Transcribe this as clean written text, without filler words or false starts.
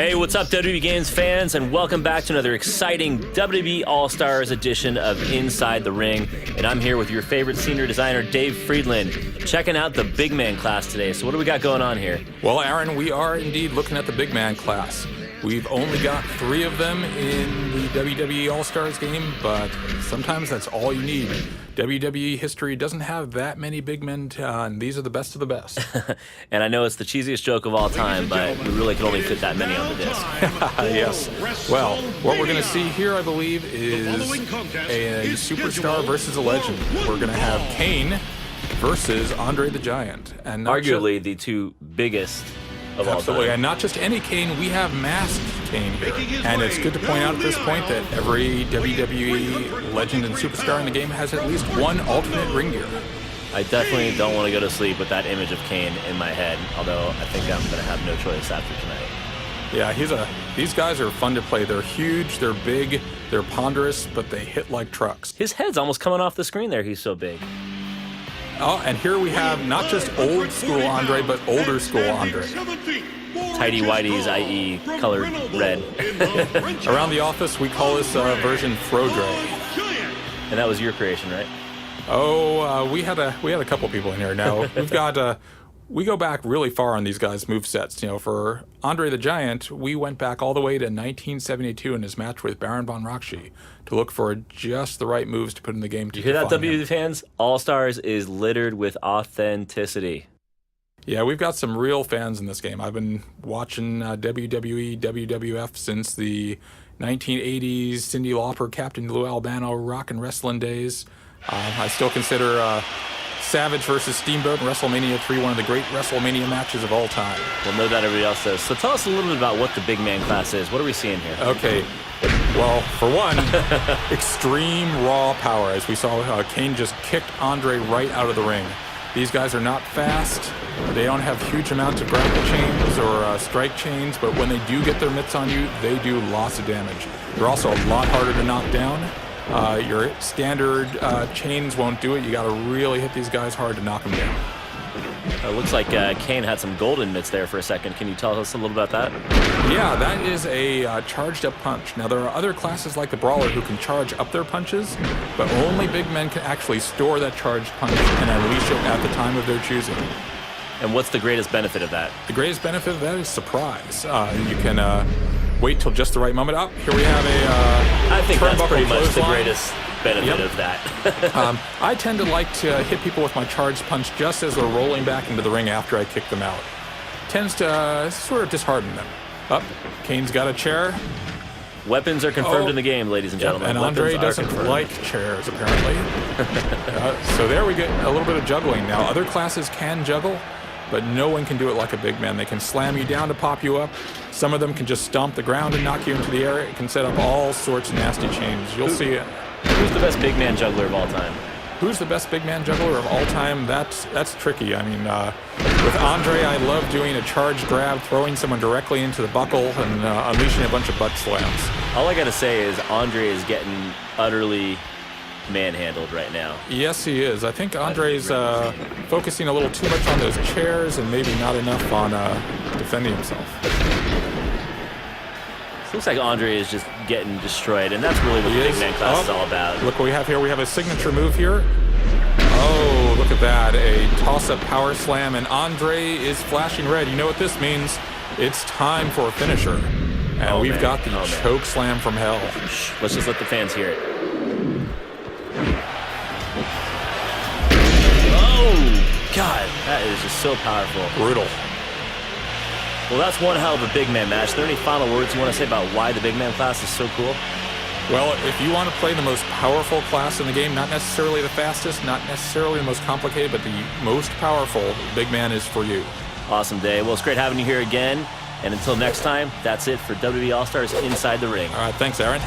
Hey, what's up, WWE Games fans, and welcome back to another exciting WWE All-Stars edition of Inside the Ring. And I'm here with your favorite senior designer, Dave Friedland, checking out the big man class today. So what do we got going on here? Well, Aaron, we are indeed looking at the big man class. We've only got 3 of them in the WWE All-Stars game, but sometimes that's all you need. WWE history doesn't have that many big men, and these are the best of the best. And I know it's the cheesiest joke of all time, but we really can only fit that many on the disc. Yes. Well, what we're going to see here, I believe, is a superstar versus a legend. We're going to have Kane versus Andre the Giant. And arguably the two biggest of all Absolutely, time. And not just any Kane, we have masked Kane here. And it's good to point out at this point that every WWE legend and superstar in the game has at least one alternate ring gear. I definitely don't want to go to sleep with that image of Kane in my head, although I think I'm going to have no choice after tonight. Yeah, these guys are fun to play. They're huge, they're big, they're ponderous, but they hit like trucks. His head's almost coming off the screen there, he's so big. Oh, and here we have not just old school Andre, but older school Andre. Tighty whities, i.e. colored red. Around the office, we call this version Frodre. And that was your creation, right? Oh, we had a couple people in here. Now we've got we go back really far on these guys' movesets. You know, for Andre the Giant, we went back all the way to 1972 in his match with Baron von Raschke to look for just the right moves to put in the game. You hear that, WWE fans? All-Stars is littered with authenticity. Yeah, we've got some real fans in this game. I've been watching WWE, WWF since the 1980s, Cyndi Lauper, Captain Lou Albano, rock and wrestling days. I still consider Savage versus Steamboat in WrestleMania 3 one of the great WrestleMania matches of all time. Well, no doubt everybody else does. So tell us a little bit about what the big man class is. What are we seeing here? Okay. Well, for one, extreme raw power. As we saw, Kane just kicked Andre right out of the ring. These guys are not fast. They don't have huge amounts of grapple chains or strike chains, but when they do get their mitts on you, they do lots of damage. They're also a lot harder to knock down. Your standard chains won't do it. You got to really hit these guys hard to knock them down. It looks like Kane had some golden mitts there for a second. Can you tell us a little about that? Yeah, that is a charged up punch. Now, there are other classes like the Brawler who can charge up their punches, but only big men can actually store that charged punch and unleash it at the time of their choosing. And what's the greatest benefit of that? The greatest benefit of that is surprise. You can wait till just the right moment. Oh, here we have a I think that's pretty much the clothesline. Greatest benefit of that. I tend to like to hit people with my charged punch just as they're rolling back into the ring after I kick them out. Tends to sort of dishearten them. Up, Kane's got a chair. Weapons are confirmed in the game, ladies and gentlemen. And Andre doesn't like chairs, apparently. So there we get a little bit of juggling. Now, other classes can juggle, but no one can do it like a big man. They can slam you down to pop you up. Some of them can just stomp the ground and knock you into the air. It can set up all sorts of nasty chains. You'll see it. Who's the best big man juggler of all time? Who's the best big man juggler of all time? That's tricky. I mean, with Andre, I love doing a charge grab, throwing someone directly into the buckle, and unleashing a bunch of butt slams. All I gotta say is Andre is getting utterly manhandled right now. Yes, he is. I think Andre's focusing a little too much on those chairs and maybe not enough on defending himself. Looks like Andre is just getting destroyed, and that's really what the big man class is all about. Look what we have here. We have a signature move here. Oh, look at that. A toss-up power slam, and Andre is flashing red. You know what this means? It's time for a finisher. And we've got the choke slam from hell. Let's just let the fans hear it. Oh, God. That is just so powerful. Brutal. Well, that's one hell of a big man match. Are there any final words you want to say about why the big man class is so cool? Well, if you want to play the most powerful class in the game, not necessarily the fastest, not necessarily the most complicated, but the most powerful, big man is for you. Awesome day. Well, it's great having you here again. And until next time, that's it for WWE All-Stars Inside the Ring. All right, thanks, Aaron.